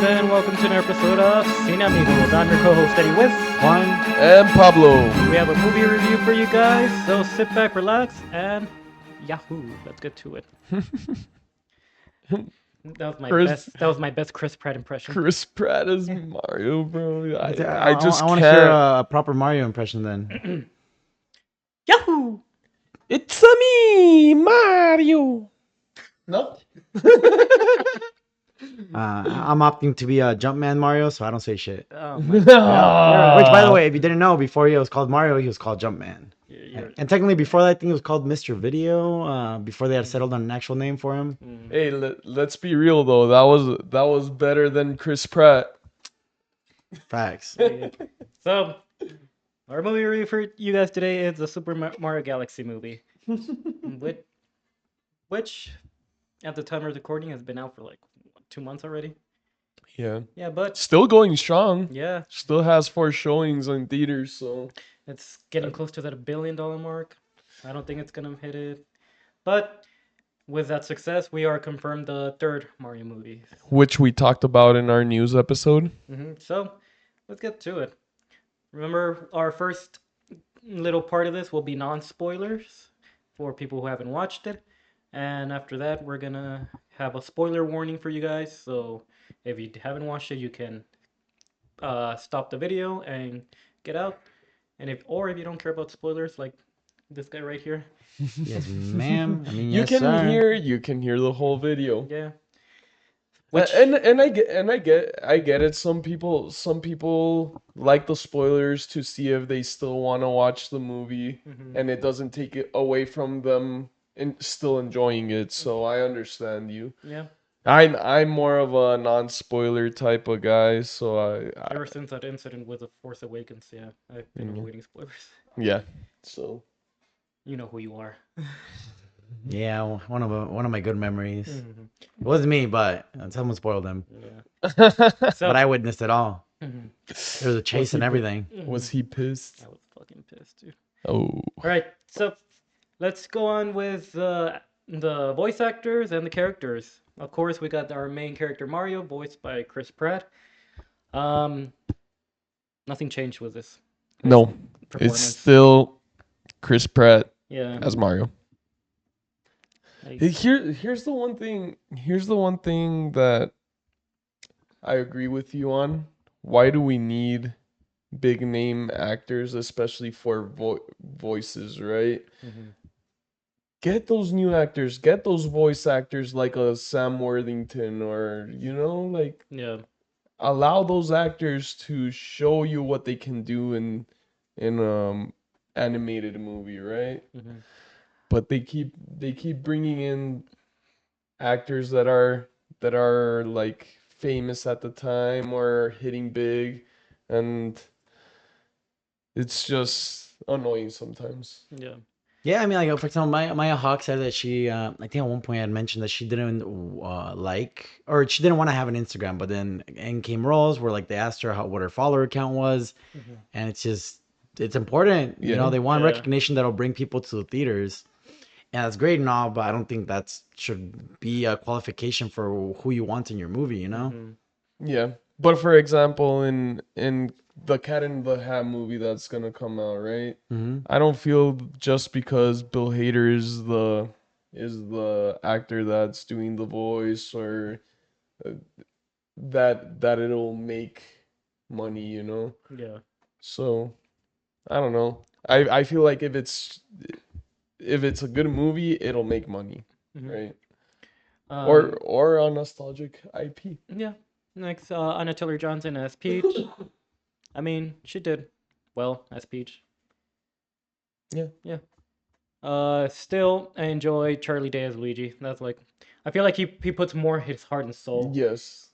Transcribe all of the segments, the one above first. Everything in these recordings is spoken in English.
guys, and welcome to another episode of CineAmigos. I'm your co-host Eddie with Juan. And Pablo. We have a movie review for you guys, so sit back, relax, and yahoo! Let's get to it. That was my Chris- best. That was my best Chris Pratt impression. Chris Pratt as Mario, bro. I just I want to can't. hear a proper Mario impression then. Yahoo! It's a me, Mario. No. I'm opting to be a Jumpman Mario, so I don't say shit. Oh my Which, by the way, if you didn't know, before he was called Mario, he was called Jumpman. you're- And technically, before that, I think it was called Mr. Video. Before they had settled on an actual name for him. Hey, let's be real though. That was better than Chris Pratt. Facts. So, our movie review for you guys today is the Super Mario Galaxy movie, which at the time of recording has been out for like 2 months already. Yeah. Yeah, but Still going strong. yeah, Still has 4 showings in theaters, so it's getting close to that $1 billion mark. I don't think it's gonna hit it, but with that success, we are confirmed the third Mario movie. which we talked about in our news episode. So, let's get to it. Remember, our first little part of this will be non-spoilers for people who haven't watched it. And after that, we're gonna have a spoiler warning for you guys. So if you haven't watched it, you can stop the video and get out. And if you don't care about spoilers, like this guy right here, Yes, ma'am. I mean, You yes, can sir. hear the whole video. yeah. And I get it. Some people like the spoilers to see if they still want to watch the movie, and it doesn't take it away from them and still enjoying it. So I understand you. Yeah. I'm more of a non-spoiler type of guy, so I Ever since that incident with The Force Awakens, yeah, I've been avoiding spoilers. yeah. So You know who you are. Yeah, one of my good memories. It wasn't me, but someone spoiled them. Yeah. So, But I witnessed it all. Mhm. There was a chase and everything. was he pissed? I was fucking pissed, dude. Oh, All right, so let's go on with the voice actors and the characters. Of course, we got our main character Mario, voiced by Chris Pratt. Nothing changed with this no, it's performance. still Chris Pratt Yeah. as Mario. Like, Here's the one thing. Here's the one thing that I agree with you on. Why do we need big name actors, especially for voices, right? mhm. Get those new actors. Get those voice actors like a Sam Worthington, or like Yeah. allow those actors to show you what they can do in animated movie, right? Mhm. But they keep bringing in actors that are like famous at the time or hitting big, and it's just annoying sometimes. Yeah. Yeah, I mean, like for example, Maya Hawke said that she, I think at one point had mentioned that she didn't or she didn't want to have an Instagram, but then in came roles where like they asked her what her follower count was, and it's important. You know, Yeah. they want Yeah. recognition that'll bring people to the theaters, and that's great and all, but I don't think that should be a qualification for who you want in your movie. You know? Mhm. Yeah, but for example, in the Cat in the Hat movie that's gonna come out, right? Mm-hmm. I don't feel just because Bill Hader is the actor that's doing the voice, or uh, that it'll make money. Yeah. So I don't know. I feel like if it's a good movie, it'll make money, Mhm. right? Um, Or a nostalgic IP. yeah. Next, Anna Taylor-Johnson as Peach. I mean, she did well as Peach. Yeah. Yeah. Still, I enjoy Charlie Day as Luigi. That's like, I feel like he puts more his heart and soul Yes.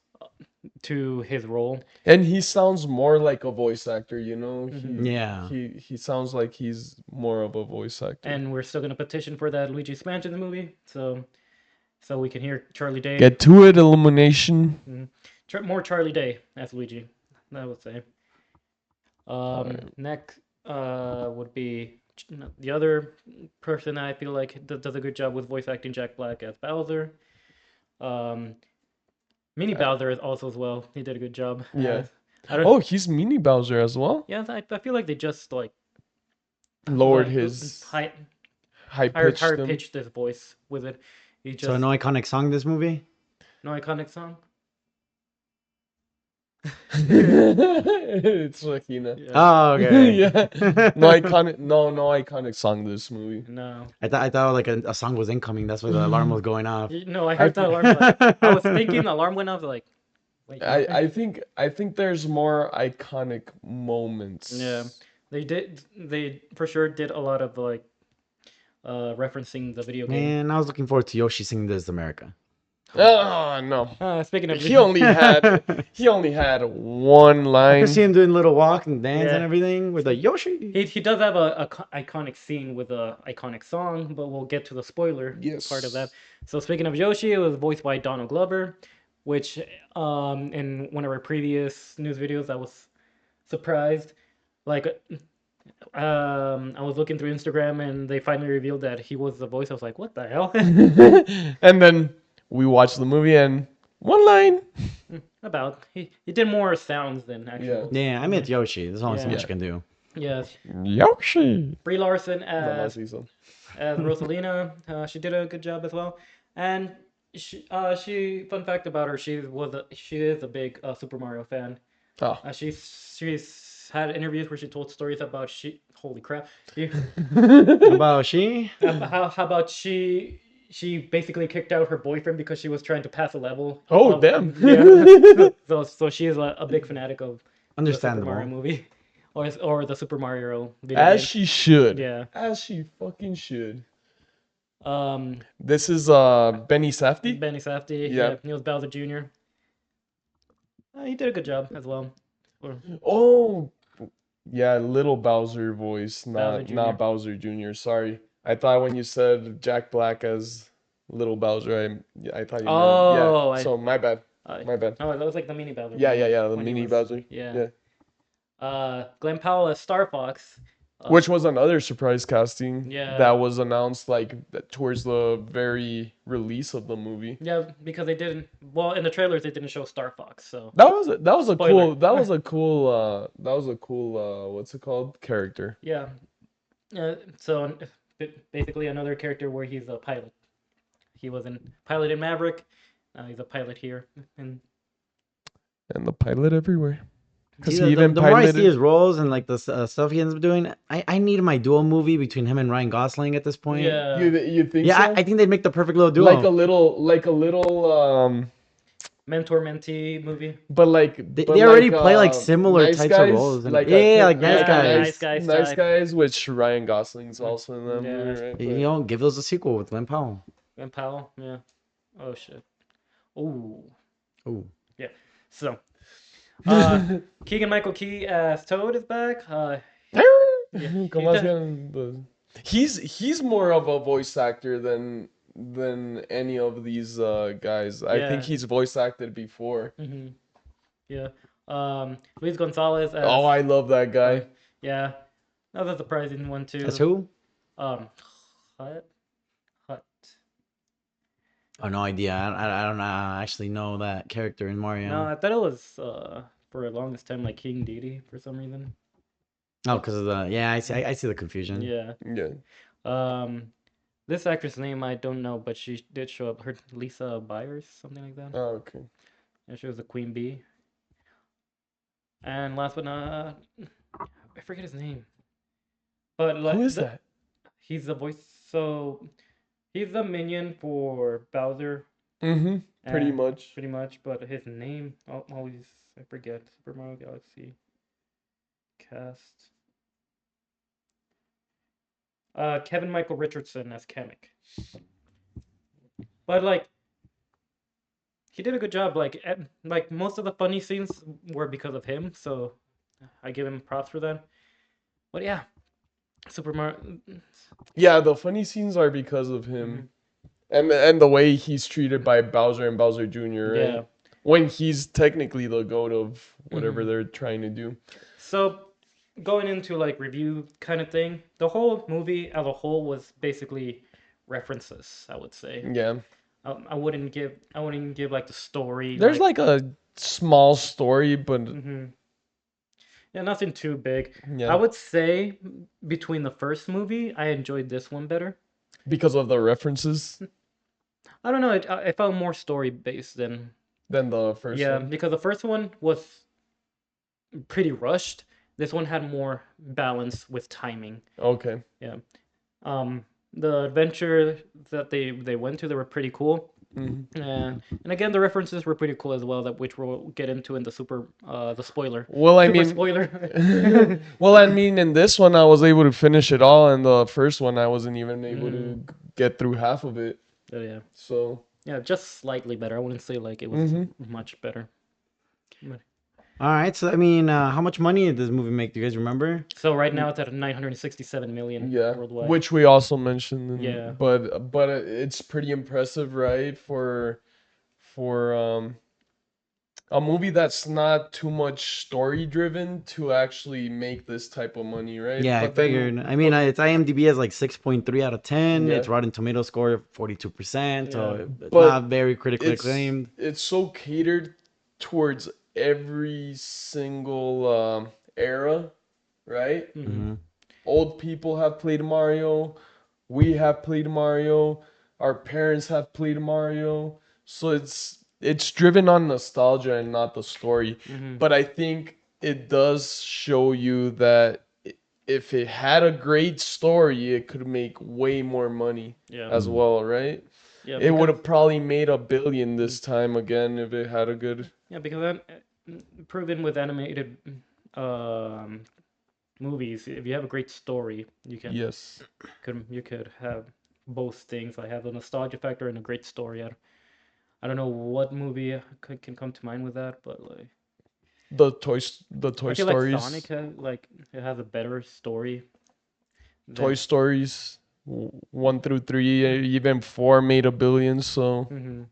to his role. And he sounds more like a voice actor, you know? Mhm. Yeah. He sounds like he's more of a voice actor. And we're still gonna petition for that Luigi's Mansion movie, so we can hear Charlie Day. Get to it, Illumination. More Charlie Day as Luigi, I would say. Next would be the other person I feel like does a good job with voice acting, Jack Black as Bowser. Mini Bowser is also as well. He did a good job. Yeah. I don't. Oh, he's Mini Bowser as well. Yeah, I feel like they just Lowered like his high high higher pitched him. pitched his voice with it. He So just no iconic song this movie? no iconic song. It's Shakina. Yeah. Oh, okay. Yeah. No iconic song this movie. No. I thought like a song was incoming. That's why the alarm was going off. No, I I heard the alarm. I was thinking the alarm went off. Like, wait, what? I think there's more iconic moments. Yeah, they did. They for sure did a lot of referencing the video game. Man, I was looking forward to Yoshi singing "This is America." Oh no. Speaking of, He only had one I line. could see him doing little walk and dance Yeah. and everything with a Yoshi. he does have a iconic scene with a iconic song, but we'll get to the spoiler Yes. part of that. So speaking of Yoshi, it was voiced by Donald Glover, which in one of our previous news videos I was surprised. Like I was looking through Instagram and they finally revealed that he was the voice. I was like, what the hell? And then we watched the movie and one line. About he did more sounds than actual. Yeah, I meant Yoshi. There's only so Yeah. much you can do. Yes. Yoshi. Brie Larson No, as Season. Rosalina. She did a good job as well. And she fun fact about her, she is a big Super Mario fan. Oh. She's had interviews where she told stories about holy crap. About she? How about she basically kicked out her boyfriend because she was trying to pass a level. Oh, damn. Yeah. So she is a big fanatic of the Super Understandable. Mario movie, or the Super Mario video As game. she should. Yeah. As she fucking should. Um, This is Benny Safdie. Benny Safdie. Yeah. Yeah. He was Bowser Jr. He did a good job as well. Oh, yeah, little Bowser voice, Bowser not Jr. Bowser Jr. Sorry, I thought when you said Jack Black as little Bowser, I thought you Oh, meant, yeah. So my bad, my bad. Oh, that was like the mini Bowser. Yeah, the when he mini was- Bowser. Yeah. Glenn Powell as Star Fox. Which was another surprise casting. Yeah. That was announced towards the very release of the movie. Yeah, because they didn't. Well, in the trailers they didn't show Star Fox, so. That was a Spoiler. cool what's it called, character. Yeah. So basically another character where he's a pilot. He was in pilot in Maverick. He's a pilot here, and And the pilot everywhere. Because See, he even the more I piloted. see his roles and like the stuff he ends up doing, I need my duo movie between him and Ryan Gosling at this point. yeah, You think Yeah, so? I think they'd make the perfect little duo. like a little mentor mentee movie. but They but already play like similar Nice types Guys, of roles. And, like yeah, like nice yeah, guys. Nice Guys type. which Ryan Gosling's also in that Yeah. movie, right? You know, give those a sequel with Glenn Powell. And Powell, yeah. Oh shit. Ooh. Ooh. So, Keegan Michael Key as Toad is back. ¿Cómo he's more of a voice actor than any of these guys. I think Yeah. he's voice acted before. Mm-hmm. Yeah. Luis Gonzalez as. Oh, I love that guy. Yeah. That was a surprising one too. That's who? Hut. Oh, no idea. I don't actually know that character in Mario. No, I thought it was for the longest time like King Dedede for some reason. Oh, because of the I see the confusion. Yeah. Yeah. This actress name I don't know, but she did show up. Her Lisa Byers, something like that. Oh, okay. And she was the Queen Bee. And last but not, I forget his name. But like, Who is that? He's the voice. So he's the minion for Bowser. Mm-hmm. Pretty and- much. Pretty much, but his name always I forget. Super Mario Galaxy cast. Kevin Michael Richardson as Kamek. But like, he did a good job. Like most of the funny scenes were because of him, so I give him props for that. But yeah, Super Mario. Yeah, the funny scenes are because of him. Mm-hmm. And the way he's treated by Bowser and Bowser Jr., right? Yeah. When he's technically the goat of whatever Mhm. they're trying to do. So going into like review kind of thing, the whole movie as a whole was basically references, I would say. Yeah. I wouldn't give like the story There's like. like a small story, but Hmm. Yeah, nothing too big. I yeah, would say between the first movie, I enjoyed this one better. because of the references I don't know. I felt more story based than. than the first Yeah, one. because the first one was pretty rushed. This one had more balance with timing. Okay. Yeah. The adventure that they went to, they were pretty cool. Hmm. And again, the references were pretty cool as well, that which we'll get into in the spoiler, Well, I super mean, spoiler. well, I mean, in this one, I was able to finish it all, and the first one, I wasn't even able Mm, to get through half of it. so yeah, So, yeah, just slightly better. I wouldn't say like it was hmm much better. But- All right. So I mean, how much money did this movie make? Do you guys remember? So right now it's at 967 million yeah, worldwide. which we also mentioned, Yeah. but it's pretty impressive, right? For a movie that's not too much story driven to actually make this type of money, right? Yeah, I But then, figured. I mean, but its IMDb is like 6.3 out of 10. yeah, Its Rotten Tomato score 42%. Yeah. So it's not but very critically it's acclaimed. it's so catered towards every single era, right? Hmm. Hmm. Old people have played Mario, we have played Mario, our parents have played Mario. So it's driven on nostalgia and not the story. Hmm. But I think it does show you that if it had a great story, it could make way more money Yeah. as Hmm. well, right? Yeah. It would Because have probably made 1 billion this time again if it had a good. yeah, because proven with animated um movies, if you have a great story, Yes. you could have both things. Like have a nostalgia factor and a great story. I don't know what movie can come to mind with that, but like The I Toy feel like Sonic Stories. has like it has a better story Toy than. Stories 1 through 3, even 4 made 1 billion. So Hmm.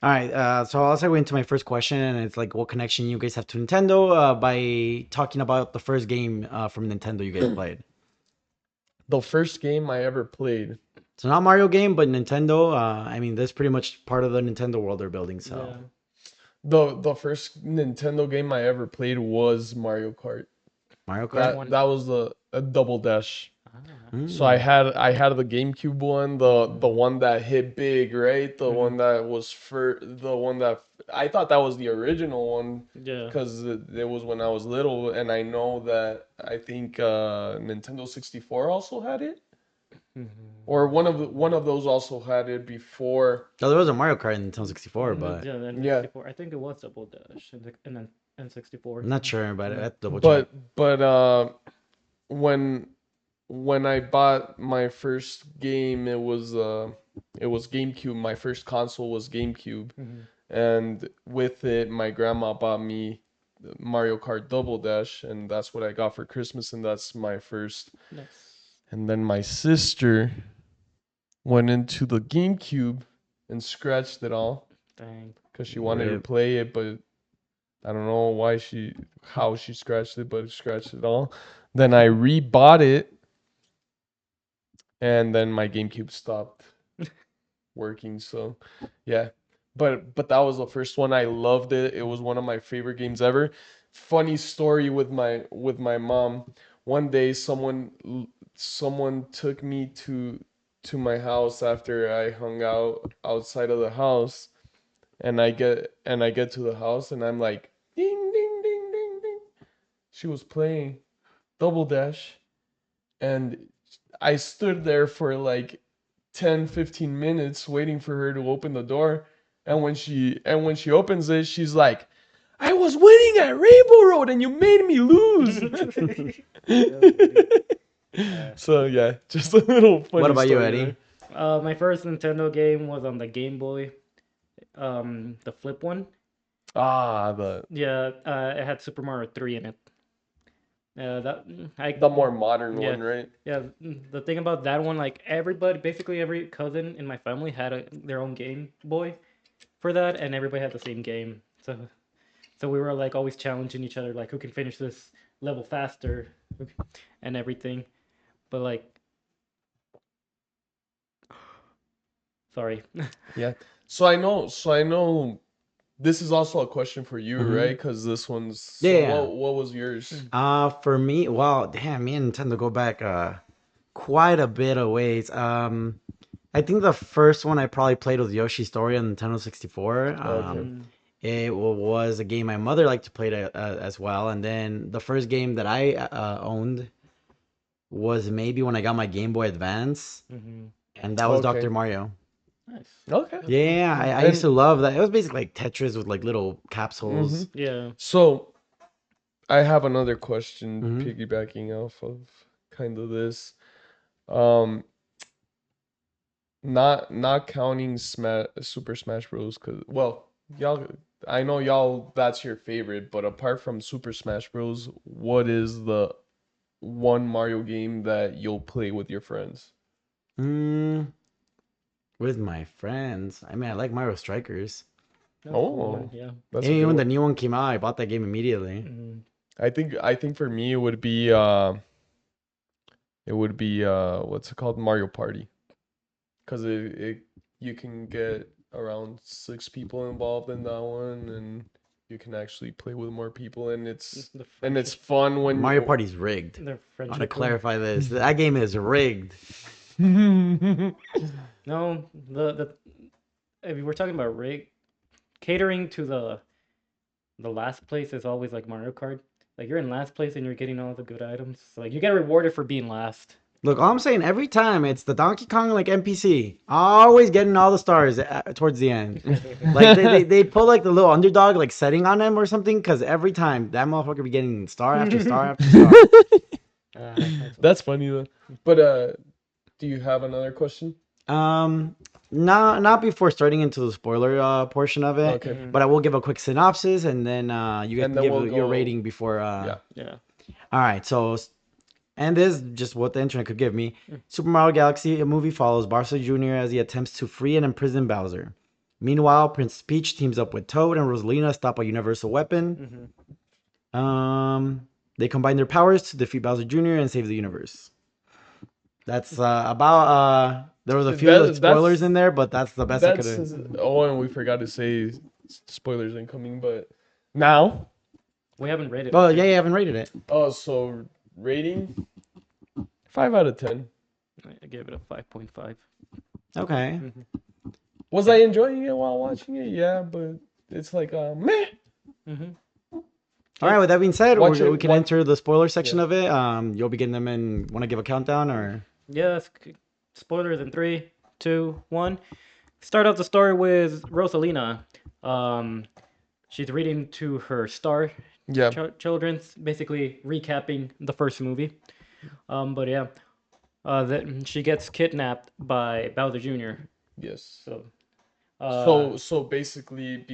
All right. So I'll segue into my first question, and it's like, what connection you guys have to Nintendo by talking about the first game from Nintendo you guys played. the first game I ever played, So not Mario game, but Nintendo. I mean, that's pretty much part of the Nintendo world they're building. So Yeah, the first Nintendo game I ever played was Mario Kart. Mario which Kart. one? That was a double dash. Ah. So I Mm. had I had the GameCube one, the Mm. one that hit big, right? The Hmm. one that was for the one that I thought that was the original one Yeah. because it was when I was little, and I know that I think Nintendo 64 also had it, or Hmm. one of those also had it before. Oh, there was a Mario Kart in Nintendo 64, but Yeah, the Yeah, N64. I think it was Double Dash and then N64. I'm not sure. But I Yeah. have to double check. but when when I bought my first game, it was GameCube. My first console was GameCube, Hmm. and with it, my grandma bought me Mario Kart Double Dash, and that's what I got for Christmas, and that's my first. Nice. And then my sister went into the GameCube and scratched it all Dang. because she wanted to Rip. play it, but I don't know how she scratched it, but scratched it all. Then I rebought it, and then my GameCube stopped working. So, yeah. But that was the first one. I loved it. It was one of my favorite games ever. Funny story with my mom. One day someone took me to my house after I hung out outside of the house, and I get to the house, and I'm like, ding ding ding ding ding. She was playing Double Dash, and I stood there for like 10, 15 minutes waiting for her to open the door. And when she opens it, she's like, I was winning at Rainbow Road and you made me lose. That's funny. Uh, So yeah, just a little What funny about you, story there. Eddie? my first Nintendo game was on the Game Boy, the flip one. Ah, the Yeah, it had Super Mario 3 in it. That I the more modern Yeah, one, right? yeah. The thing about that one, like everybody, basically every cousin in my family had their own Game Boy for that, and everybody had the same game. So we were like always challenging each other, like who can finish this level faster, and everything. But like Sorry. Yeah. So I know this is also a question for you, Mm-hmm. right? Because this one's Yeah, so yeah. what was yours? For me, well, damn, me and Nintendo go back quite a bit of ways. I think the first one I probably played was Yoshi's Story on Nintendo 64. Okay. It was a game my mother liked to play as well, and then the first game that I owned was maybe when I got my Game Boy Advance, Mm-hmm. and that was Dr. Okay. Mario. Nice. Okay. That's cool. Yeah, I used And to love that. It was basically like Tetris with like little hmm capsules. Yeah. so I have another question Hmm. piggybacking off of kind of this. Um, not counting Super Smash Bros. Cause well, y'all, I know y'all that's your favorite, but apart from Super Smash Bros, what is the one Mario game that you'll play with your friends? Mm, with my friends. I mean, I like Mario Strikers. That's a cool one. Oh, Yeah. that's a Even good when the one. new one came out, I bought that game immediately. Mm-hmm. I think for me it would be what's it called? Mario Party. Because it you can get around 6 people involved in that one, and you can actually play with more people, and The it's friendship. fun when Mario you. Party's rigged. The I want to friendship one. clarify this. That game is rigged. No, the if we're talking about rig catering to the last place is always like Mario Kart. Like you're in last place and you're getting all the good items. So, like you get rewarded for being last. Look, all I'm saying every time it's the Donkey Kong like NPC, always getting all the stars towards the end. Like they put like the little underdog like setting on him or something because every time that motherfucker be getting star after star after star. That's funny. That's funny though. But do you have another question? Um, not before starting into the spoiler portion of it, Okay, Hmm. but I will give a quick synopsis and then you guys and can then give we'll your go. rating before. Yeah. Yeah. All right, so and this is just what the internet could give me. Mm. Super Mario Galaxy, a movie follows Bowser Jr. as he attempts to free and imprison Bowser. Meanwhile, Prince Peach teams up with Toad and Rosalina to stop a universal weapon. Hmm. They combine their powers to defeat Bowser Jr. and save the universe. That's about. There was a few like That spoilers in that's there, but that's the best I could that's have. oh, and we forgot to say spoilers incoming, but now. We haven't rated it Well, yeah, yet. you haven't rated it. Oh, so rating 5 out of 10. I gave it a 5.5. Okay. Mm-hmm. Was I enjoying it while watching it? Yeah, but it's like meh. Mm-hmm. All right. With that being said, Watch we it. can What? enter the spoiler section Yeah. of it. You'll be getting them in. Want to give a countdown or? Yes. Spoilers in 3, 2, 1. Start off the story with Rosalina. Um, she's reading to her star Yeah. children's, basically recapping the first movie. But yeah, that she gets kidnapped by Bowser Jr. Yes. So, So basically,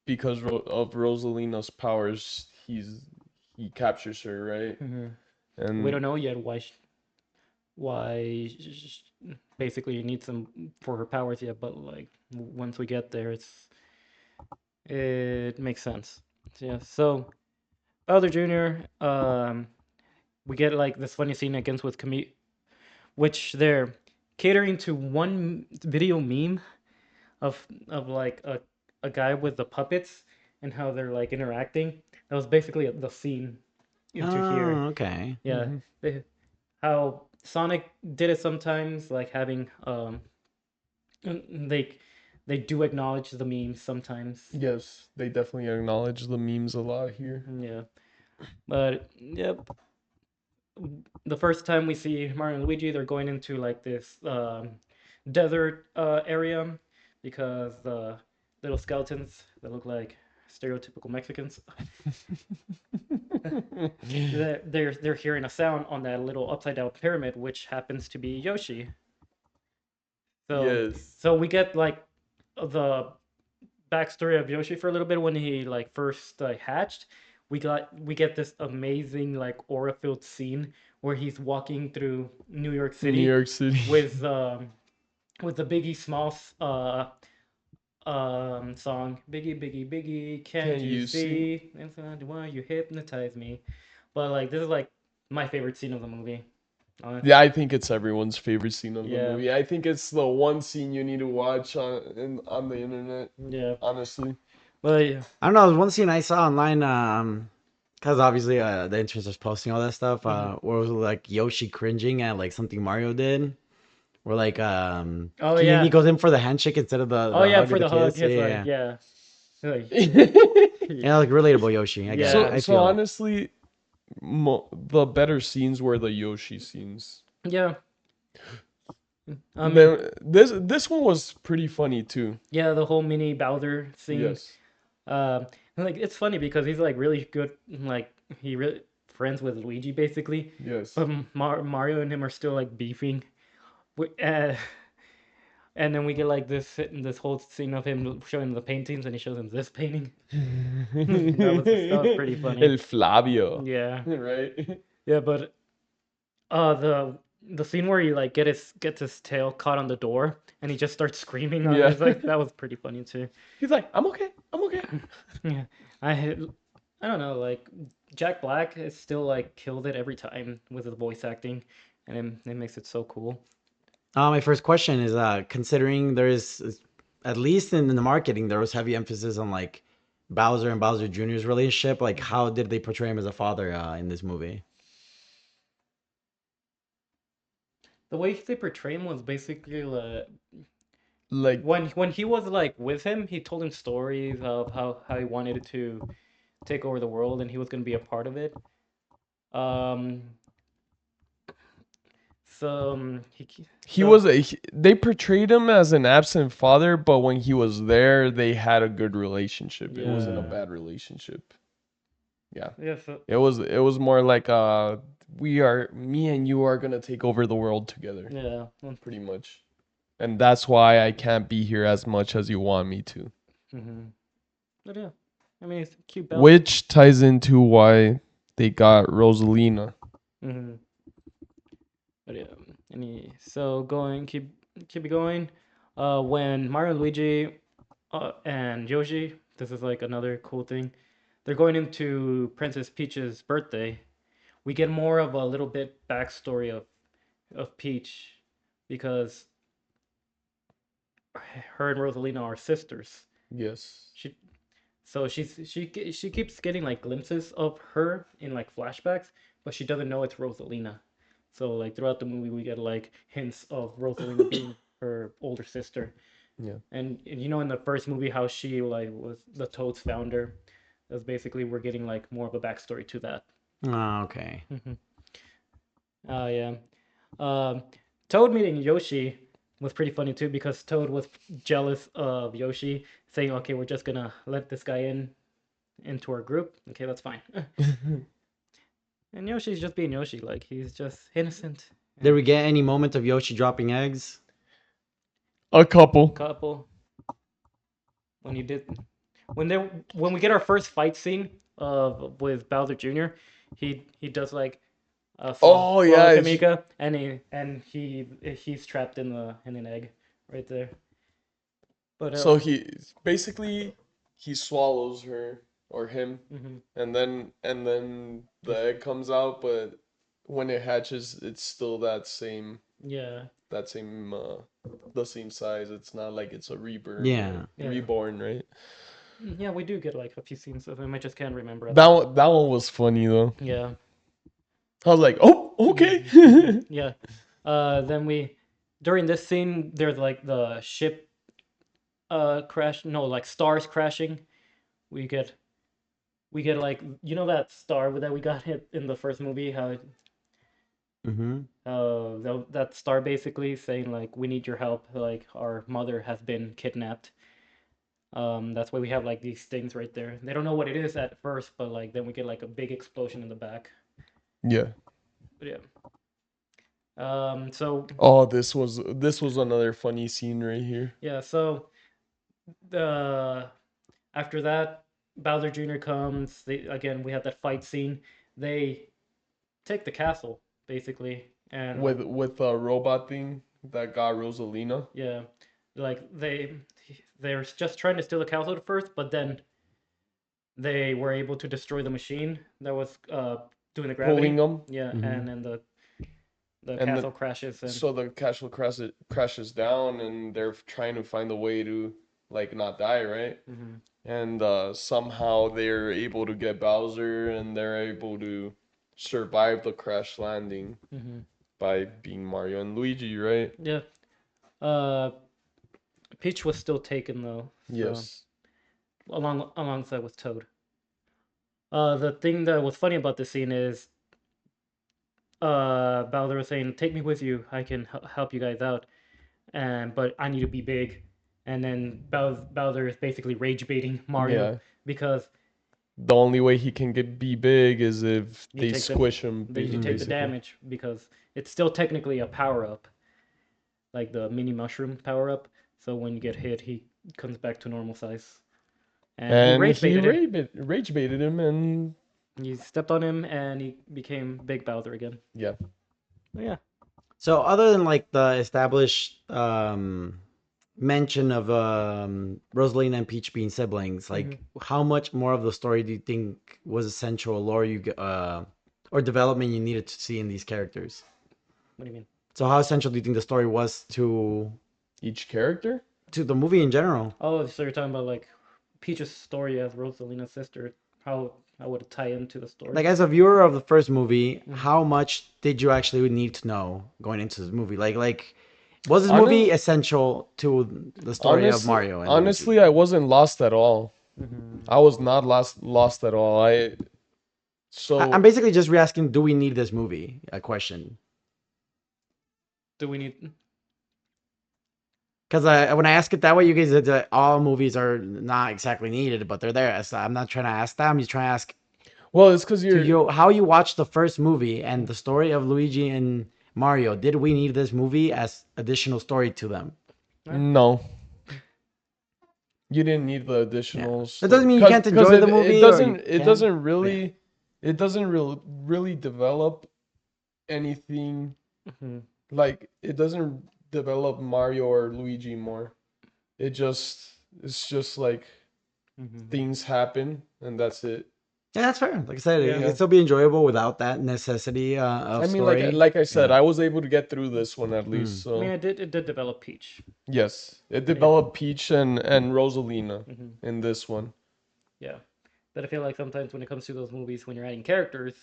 of Rosalina's powers, he captures her, right? mhm. We And don't know yet why basically you need some for her powers yet, but like once we get there, it makes sense. Yeah. So Bowser Jr. We get like this funny scene against with Kami, which they're catering to one video meme of like a guy with the puppets and how they're like interacting. That was basically the scene into here. Oh, okay. Yeah, mhm. they, how Sonic did it sometimes, like having they they do acknowledge the memes sometimes. Yes, they definitely acknowledge the memes a lot here. Yeah, but yep. The first time we see Mario and Luigi, they're going into like this desert area because the little skeletons that look like stereotypical Mexicans, they're hearing a sound on that little upside down pyramid, which happens to be Yoshi. So Yes. so we get like the backstory of Yoshi for a little bit when he like first hatched. We get this amazing like aura filled scene where he's walking through New York New City York City. with the Biggie Smalls song Biggie Biggie Biggie can't Can you you see? see why you hypnotize me, but like this is like my favorite scene of the movie. Yeah, I think it's everyone's favorite scene of the Yeah. movie. I think it's the one scene you need to watch on the internet. Yeah. Honestly. But yeah. I don't know. There's one scene I saw online, because obviously the internet was posting all that stuff. Where it was like Yoshi cringing at like something Mario did. Where like Oh he yeah. goes in for the handshake instead of Oh the yeah, hug or for the the hug, kiss. it's Yeah, like yeah, yeah. Like, yeah. Like relatable Yoshi. I get it. yeah. I So feel it. honestly, the better scenes were the Yoshi scenes. Yeah. I mean, Then this one was pretty funny too. yeah, the whole mini Bowser scene. Yes. Um, like it's funny because he's like really good, like he really friends with Luigi basically, Yes. but Mario and him are still like beefing. And then we get like this whole scene of him showing the paintings, and he shows him this painting. That was pretty funny. El Flavio. Yeah, Right? yeah, but the scene where he like gets his tail caught on the door, and he just starts screaming. Yeah. It's like that was pretty funny too. He's like, I'm okay. I'm okay. Yeah, I I don't know, like Jack Black is still like killed it every time with his voice acting, and it makes it so cool. My first question is considering there's at least in the marketing there was heavy emphasis on like Bowser and Bowser Jr.'s relationship. Like, how did they portray him as a father in this movie? The way they portray him was basically Like, when he was like with him, he told him stories of how he wanted to take over the world and he was going to be a part of it. Um, so he was they portrayed him as an absent father, but when he was there, they had a good relationship. It wasn't a yeah, bad relationship. Yeah. yeah, so It was more like me and you are gonna take over the world together, yeah, pretty much. And that's why I can't be here as much as you want me to. mm-hmm. But yeah, I mean it's a cute belt. Which ties into why they got Rosalina. Mm-hmm. But yeah, so keep it going. When Mario and Luigi and Yoshi, this is like another cool thing. They're going into Princess Peach's birthday. We get more of a little bit backstory of Peach because her and Rosalina are sisters. Yes. She she keeps getting like glimpses of her in like flashbacks, but she doesn't know it's Rosalina. So like throughout the movie, we get like hints of Rosalina being her older sister. Yeah. And you know in the first movie how she like was the Toad's founder. That's basically we're getting like more of a backstory to that. Oh, okay. Yeah. Um, Toad meeting Yoshi was pretty funny too because Toad was jealous of Yoshi, saying, "Okay, we're just gonna let this guy into our group. Okay, that's fine." And Yoshi's just being Yoshi, like he's just innocent. Did we get any moment of Yoshi dropping eggs? A couple. Couple when you did when they when we get our first fight scene of with Bowser Jr., he does like Oh swallow yeah. Kamika, and he's trapped in an egg right there. But So he basically he swallows her or him, mhm. and then the egg comes out, but when it hatches, it's still Yeah, that same the same size. It's not like it's a rebirth or Yeah. yeah, reborn, right? yeah. We do get like a few scenes of him. I just can't remember. That one was funny though. Yeah, I was like, oh, okay. yeah. Then during this scene, there's like the ship crash. No, like stars crashing. We get like that star that we got hit in the first movie. How Mm-hmm. that star basically saying like we need your help. Like our mother has been kidnapped. That's why we have like these things right there. They don't know what it is at first, but like then we get like a big explosion in the back. Yeah. But yeah. So Oh, this was another funny scene right here. yeah, so the after that, Bowser Jr. comes. We have that fight scene. They take the castle basically, and like With a robot thing that got Rosalina. yeah, like they're just trying to steal the castle at first, but then they were able to destroy the machine that was doing the Pulling gravity. them. Yeah, Mm-hmm. and then The and castle crashes and so the castle crashes down, and they're trying to find a way to like not die, right? hmm And somehow they're able to get Bowser, and they're able to survive the crash landing hmm by being Mario and Luigi, right? yeah. Uh, Peach was still taken though, so Yes. alongside with Toad. The thing that was funny about this scene is Bowser was saying, "Take me with you. I can help you guys out." And but I need to be big. And then Bowser is basically rage baiting Mario Yeah. because The only way he can be big is if you they take the squish him, you take the basically. damage because it's still technically a power up, like the mini mushroom power up. So when you get hit, he comes back to normal size. And he And rage he baited him. rage baited him, and He stepped on him, and he became Big Bowser again. yeah. Yeah. So other than like the established mention of Rosalina and Peach being siblings, like how much more of the story do you think was essential, or or development you needed to see in these characters? What do you mean? So how essential do you think the story was Each character? to the movie in general? Oh, so you're talking about like Peach's story as Rosalina's sister? How would it tie into the story? Like as a viewer of the first movie, Mhm. how much did you actually need to know going into this movie? Like was this movie Honest, essential to the story of Mario and Luigi? honestly, I wasn't lost at all. Mhm. I was not lost at all. I'm So basically just re-asking, do we need this movie? A question. Do we need? Because when I ask it that way, you guys said that all movies are not exactly needed, but they're there. So I'm not trying to ask that. I'm just trying to ask well, it's because to you're you how you watched the first movie and the story of Luigi and Mario. Did we need this movie as additional story to them? Huh? no. You didn't need the Yeah. additional That doesn't story mean you can't because enjoy the movie, or you it can. doesn't But yeah. really develop anything, Mhm. like it doesn't develop Mario or Luigi more. It just it's just like Mhm. things happen, and that's it. Yeah, that's fair. Like I said, it Yeah. can Yeah. still be enjoyable without that necessity I of mean, story. like I said, Yeah. I was able to get through this one at Hmm. least. I mean, So it did develop Peach. yes, it Yeah. developed Peach and Rosalina Mhm. in this one. Yeah. But I feel like sometimes when it comes to those movies, when you're adding characters,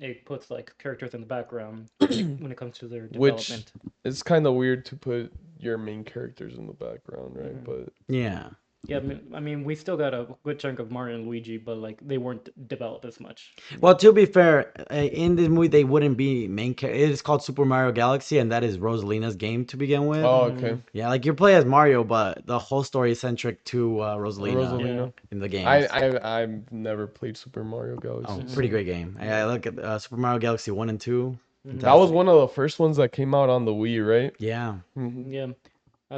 it puts like characters in the background when it comes to their Which development. it's kind of weird to put your main characters in the background, right? Mhm. But Yeah. Yeah, I mean, we still got a good chunk of Mario and Luigi, but like they weren't developed as much. Well, to be fair, in this movie they wouldn't be main character. It is called Super Mario Galaxy, and that is Rosalina's game to begin with. oh, okay, Mhm. Yeah, like you play as Mario, but the whole story is centric to Rosalina Yeah. Rosalina. in the games. I've never played Super Mario Oh, Galaxy, pretty so Mhm. great game. I look at Super Mario Galaxy 1 and 2. that was Fantastic. one of the first ones that came out on the Wii, right? Yeah. Yeah.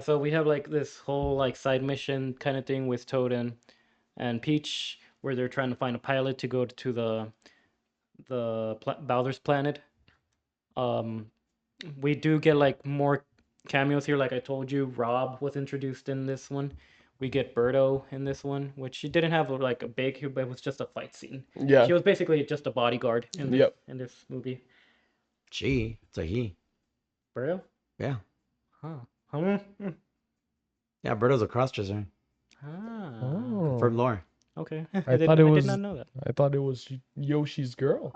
So we have like this whole like side mission kind of thing with Toad and Peach, where they're trying to find a pilot to go to the Bowser's planet. Um, we do get like more cameos here. Like I told you, Rob was introduced in this one. We get Birdo in this one, which she didn't have like a big, but it was just a fight scene. Yeah. She was basically just a bodyguard Yep. in this movie. She. It's a he. Birdo? Yeah. Huh. Hmm. Yeah, Birdo's a crossdresser. Ah. Oh, Confirmed lore. Okay. I thought it I did was not know that. I thought it was Yoshi's girl.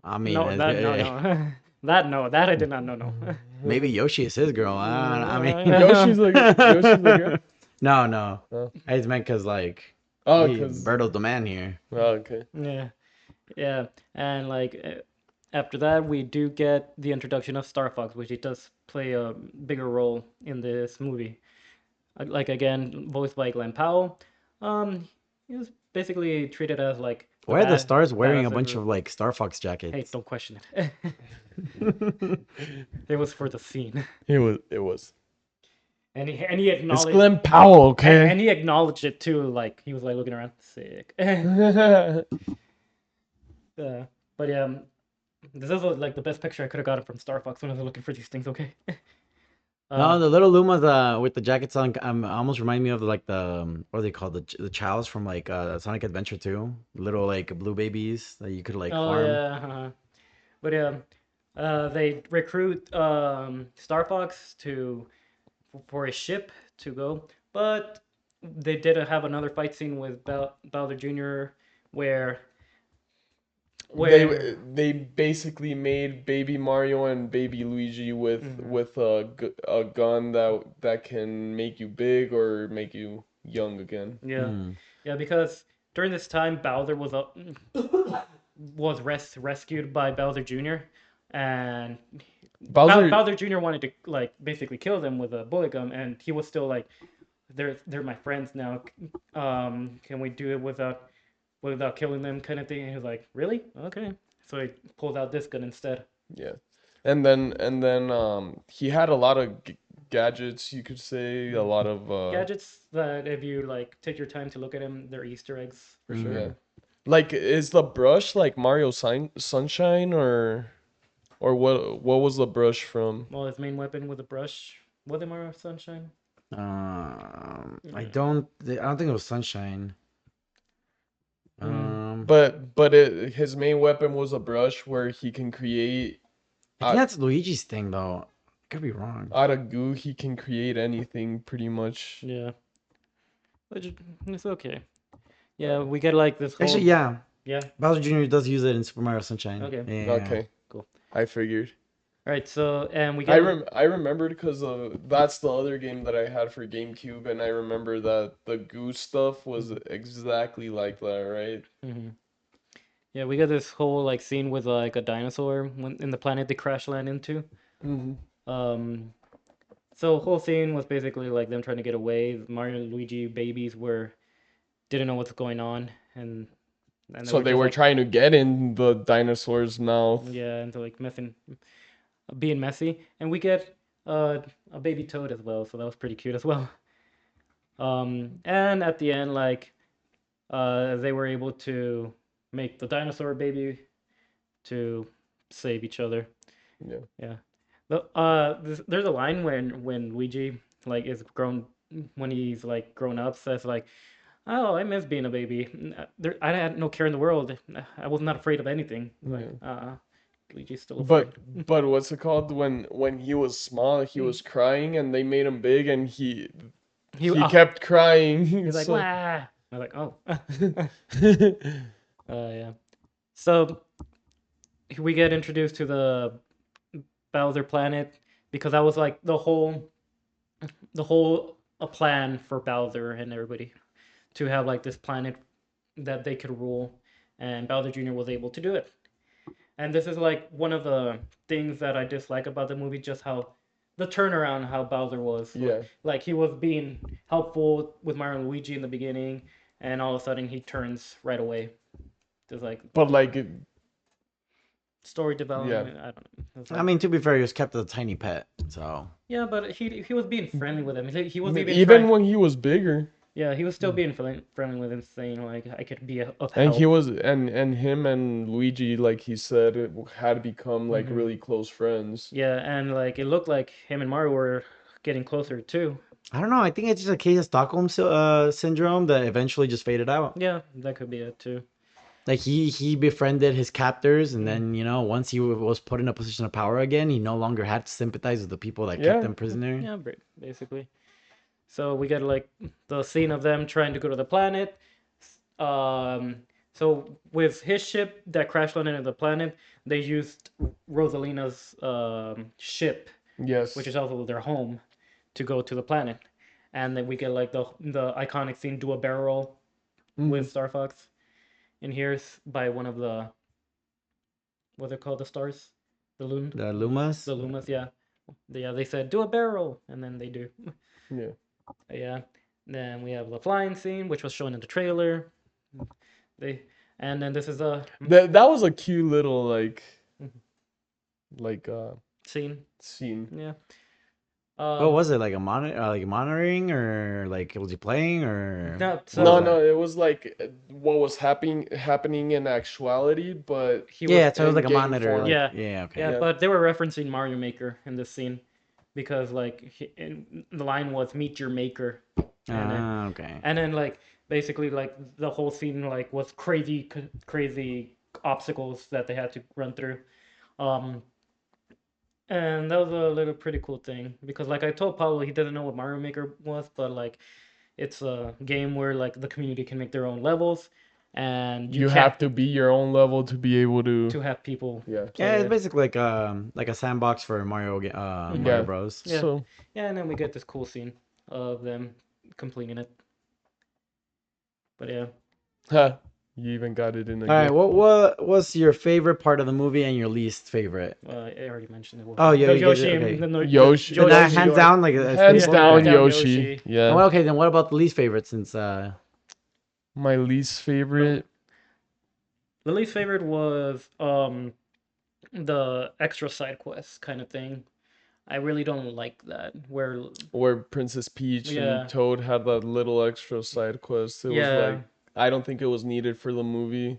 I mean, No, that no no. That no, that I did not know. No. maybe Yoshi is his girl. I mean, Yoshi's the girl. no. Oh, I just meant because like oh, cause Birdo's the man here. oh, okay. Yeah. Yeah, and like after that, we do get the introduction of Star Fox, which it does play a bigger role in this movie. Like again, voiced by Glenn Powell. He was basically treated as like the Why are the stars wearing badass a of the bunch group. of like Star Fox Hey, jackets? don't question it. It was for the scene, It was. and he It's acknowledged Glenn Powell, okay? and he acknowledged it too. Like he was like looking around, sick. But yeah, this is like the best picture I could have gotten from Star Fox when I was looking for these things. Okay. No, Um, the little Lumas with the jackets on almost remind me of like the what are they called, the chows from like Sonic Adventure 2, little like blue babies that you could like oh farm. yeah, but yeah, They recruit Star Fox to for a ship to go, but they did have another fight scene with Bowser Jr. where They where they basically made Baby Mario and Baby Luigi mhm, with a gun that can make you big or make you young again. yeah, Hmm. yeah, because during this time Bowser was rescued by Bowser Jr. and Bowser, Bowser Jr. wanted to like basically kill them with a bullet gun, and he was still like, they're my friends now. Can we do it without killing them, kind of thing?" And he was like, "Really? Okay." So he pulls out this gun instead. yeah, and then he had a lot of gadgets, you could say, a Mm. lot of Gadgets that, if you like take your time to look at them, they're Easter eggs for sure. yeah. Hmm. Like, is the brush like Mario Sunshine or what was the brush from? Well, his main weapon with a brush. Was it Mario Sunshine? Yeah. I don't think it was Sunshine. Mm. But his main weapon was a brush where he can create I think out that's Luigi's thing though. Could be wrong. out of goo. He can create anything pretty much. Yeah. Which, it's okay. Yeah, we get like this Actually, whole. yeah, Yeah. Bowser Jr. does use it in Super Mario Sunshine. Okay. Yeah. Okay, Cool. I figured. All right. So and we get. I remembered because that's the other game that I had for GameCube, and I remember that the goo stuff was Mhm, exactly like that, right? mhm. Yeah, we got this whole like scene with like a dinosaur when, in the planet they crash land into. Hmm. Um, so whole scene was basically like them trying to get away. Mario and Luigi babies were didn't know what's going on, and they So were they just were like, trying to get in the dinosaur's mouth. yeah, and they're like messing, being messy. And we get a baby toad as well, so that was pretty cute as well. And at the end, like they were able to make the dinosaur baby to save each other. Yeah. Yeah. There's a line when Luigi like is grown when he's like grown up says like, "Oh, I miss being a baby. I had no care in the world. I was not afraid of anything." Like, Yeah. Luigi's still afraid. But what's it called when he was small, he was crying and they made him big and He he kept crying. he's like, So "Wah." I was like, "Oh." Yeah. So we get introduced to the Bowser planet because that was like the whole a plan for Bowser and everybody to have like this planet that they could rule, and Bowser Jr. was able to do it. And this is like one of the things that I dislike about the movie, just how the turnaround, how Bowser was. yeah. Like he was being helpful with Mario and Luigi in the beginning, and all of a sudden he turns right away. There's like But like story yeah. development. I don't know. It's I like, mean, to be fair, he was kept as a tiny pet, so. yeah, but he was being friendly with him. He was even Even trying. when he was bigger. Yeah, he was still being friendly with him, saying like I could be of And he help. was and him and Luigi, like he said, had become like Hmm. really close friends. Yeah, and like it looked like him and Mario were getting closer too. I don't know. I think it's just a case of Stockholm syndrome that eventually just faded out. Yeah, that could be it too. Like he befriended his captors, and Mm. then once he was put in a position of power again, he no longer had to sympathize with the people that kept Yeah. him prisoner. Yeah, basically. So we get like the scene of them trying to go to the planet. Um, so with his ship that crash landed on the planet, they used Rosalina's ship, which Yes. is also their home, to go to the planet. And then we get like the iconic scene, do a barrel roll Hmm. with Star Fox. And here's by one of the what they called, the stars, the loon, The Lumas. the Lumas. Yeah, yeah. They said do a barrel, and then they do. Yeah. Yeah. Then we have the flying scene, which was shown in the trailer. They and then this is a That was a cute little like scene. scene. Yeah. What Um. was it, like a like monitoring, or like was he playing, or No. what was No, So no, that? it was like what was happening in actuality, but he was. Yeah, so it was in like a game monitor. form. Like, Yeah. yeah, Yeah. okay. Yeah. But they were referencing Mario Maker in this scene because like the line was "Meet your maker," and then Ah, okay. and then like basically like the whole scene like was crazy obstacles that they had to run through. Um. And that was a little pretty cool thing because, like I told Pablo, he doesn't know what Mario Maker was, but like it's a game where like the community can make their own levels, and you You can't have to be your own level to be able to. to have people Yeah. play Yeah, it's it. basically like a sandbox for Mario Yeah. Bros. Yeah, So, yeah, and then we get this cool scene of them completing it. But yeah, huh, you even got it in a All right, gift. what was your favorite part of the movie and your least favorite? I already mentioned it. Oh, yeah, The you get it. Yoshi and Okay. Yoshi. Then that Yoshi, hands Yoshi. down, like a Hands staple. down, Okay. Yoshi. Yoshi. And Yeah. okay, then what about the least favorite? Since My least The, favorite. the least favorite was the extra side quest kind of thing. I really don't like that. Where Where Princess Peach and yeah, Toad had that little extra side quest. It was yeah, like, I don't think it was needed for the movie.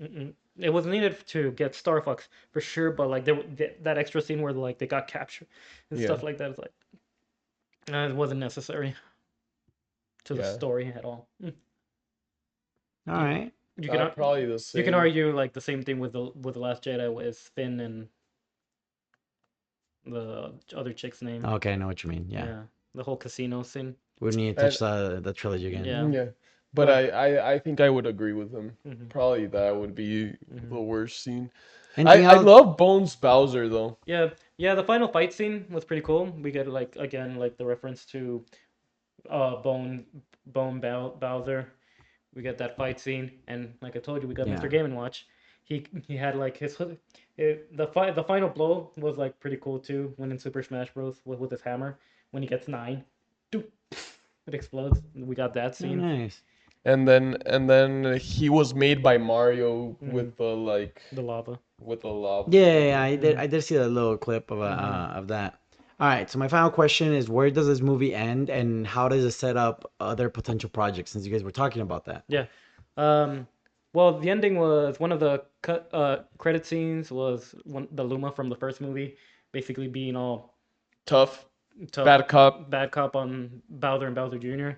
it was needed to get Star Fox for sure, but like that extra scene where like they got captured and Yeah. stuff like that is like it wasn't necessary to the Yeah. story at all. all You right. you can Probably the you can same. argue like the same thing with the Last Jedi with Finn and the other chick's name. Okay, I know what you mean. Yeah, Yeah, the whole casino scene. we need to And touch the trilogy again. Yeah. yeah. But But I think I would agree with him. mhm, Probably that would be mhm. the worst scene. Anything I else? love Bones Bowser though. Yeah, yeah, the final fight scene was pretty cool. We get like again like the reference to Bowser. We get that fight scene, and like I told you, we got Yeah. Mr. Game and Watch. He had like the final blow was like pretty cool too. When in Super Smash Bros. With his hammer, when he gets 9, doop, it explodes. We got that Oh, scene. nice. And then he was made by Mario Mhm. with the like The lava. with the lava. Yeah, Mhm. I did see a little clip Mhm. of that. All right, so my final question is, where does this movie end, and how does it set up other potential projects? Since you guys were talking about that. Yeah. Um. Well, the ending was one of the credit scenes was the Luma from the first movie, basically being all Tough, tough bad cop. bad cop on Bowser and Bowser Jr.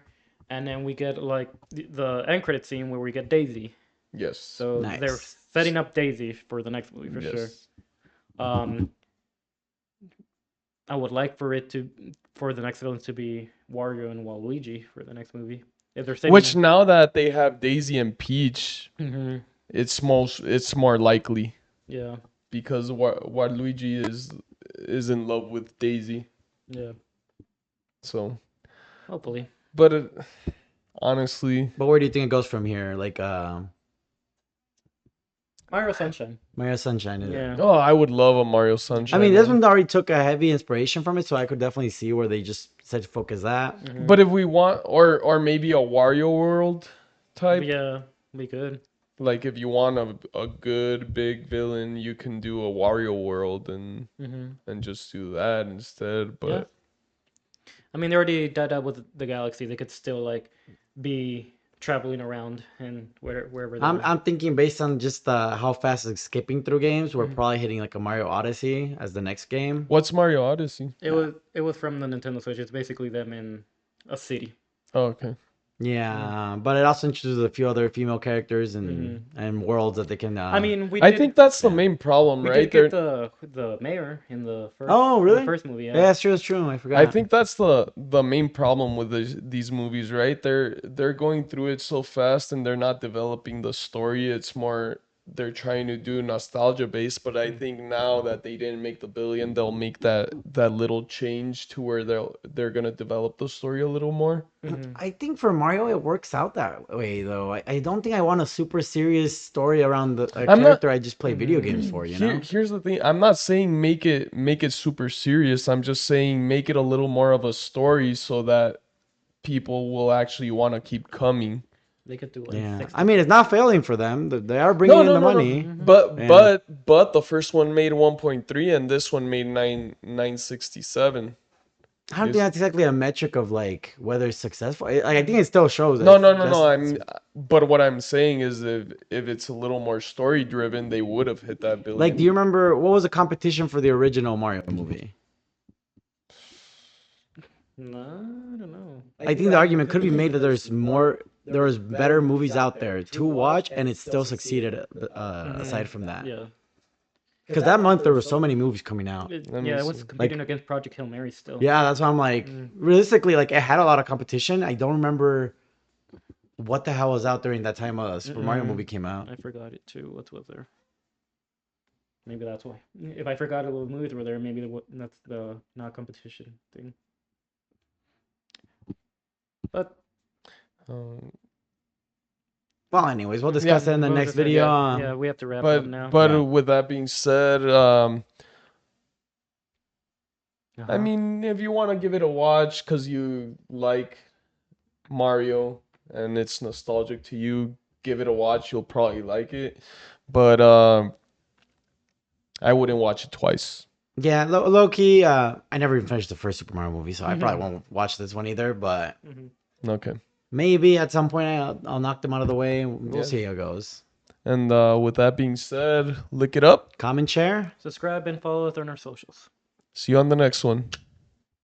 And then we get like the end credit scene where we get Daisy. Yes. So they're Nice. setting up Daisy for the next movie for sure. Yes. Um, I would like for the next villains to be Wario and Waluigi for the next movie. If they're setting Which now that they have Daisy and Peach, hmm it's more likely yeah, because Waluigi is in love with Daisy. yeah, So, hopefully. but honestly, But where do you think it goes from here? Like Mario Sunshine. Mario Sunshine is it? Yeah. oh, I would love a Mario I Sunshine. mean, this one. one already took a heavy inspiration from it, so I could definitely see where they just said to focus that. Mhm. But if we want, or maybe a Wario World type. Yeah, we could. Like if you want a good big villain, you can do a Wario World hmm and just do that instead. Yeah. But I mean, they already died out with the galaxy. They could still like be traveling around and wherever they I'm were. I'm thinking based on just how fast it's skipping through games, we're Mhm. probably hitting like a Mario Odyssey as the next game. what's Mario Odyssey? It was from the Nintendo Switch. It's basically them in a city. Oh, okay. Yeah, but it also introduces a few other female characters Mhm. and worlds that they can. I mean, I think that's the main problem, we right? did get the mayor in the first. Oh, really? The first movie, Yeah, yeah. that's true. That's true. I forgot. I think that's the main problem with these movies, right? They're going through it so fast and they're not developing the story. It's more they're trying to do nostalgia based, but I think now that they didn't make the billion, they'll make that little change to where they're gonna develop the story a little more. Mhm. I think for Mario it works out that way though. I don't think I want a super serious story around a I'm not- character I just play video games for. You know. Here's the thing. I'm not saying make it super serious. I'm just saying make it a little more of a story so that people will actually want to keep coming. They could do like Yeah. 60. I mean, it's not failing for them. They are bringing in the money. But Yeah. but the first one made 1.3 and this one made 967. I don't think that's exactly a metric of like whether it's successful. I think it still shows. No, it's no, no, just- no. But what I'm saying is if it's a little more story driven, they would have hit that billion. Like, do you remember what was the competition for the original Mario movie? No, I don't know. I think the argument could be made that there's better movies out there to watch, and it still succeeded. Aside from that, Yeah. Because that month there were so many movies coming out. Let me Yeah, it was see. competing against Project Hail Mary still. Yeah, that's why I'm like, realistically, like it had a lot of competition. I don't remember what the hell was out during that time Super Mario movie came out. I forgot it too. What was there? Maybe that's why. If I forgot what movies were there, maybe that's the not competition thing. But Um, Well, anyways, we'll discuss it in the we'll next just video. yeah, we have to wrap up now. but Yeah. with that being said, I Uh-huh. mean, if you want to give it a watch because you like Mario and it's nostalgic to you, give it a watch. You'll probably like it. But I wouldn't watch it twice. Yeah, low key, I never even finished the first Super Mario movie, so I probably won't watch this one either. But Okay. maybe at some point I'll knock them out of the way. We'll Yeah. see how it goes. And with that being said, lick it up. Comment, share. Subscribe and follow us on our socials. See you on the next one.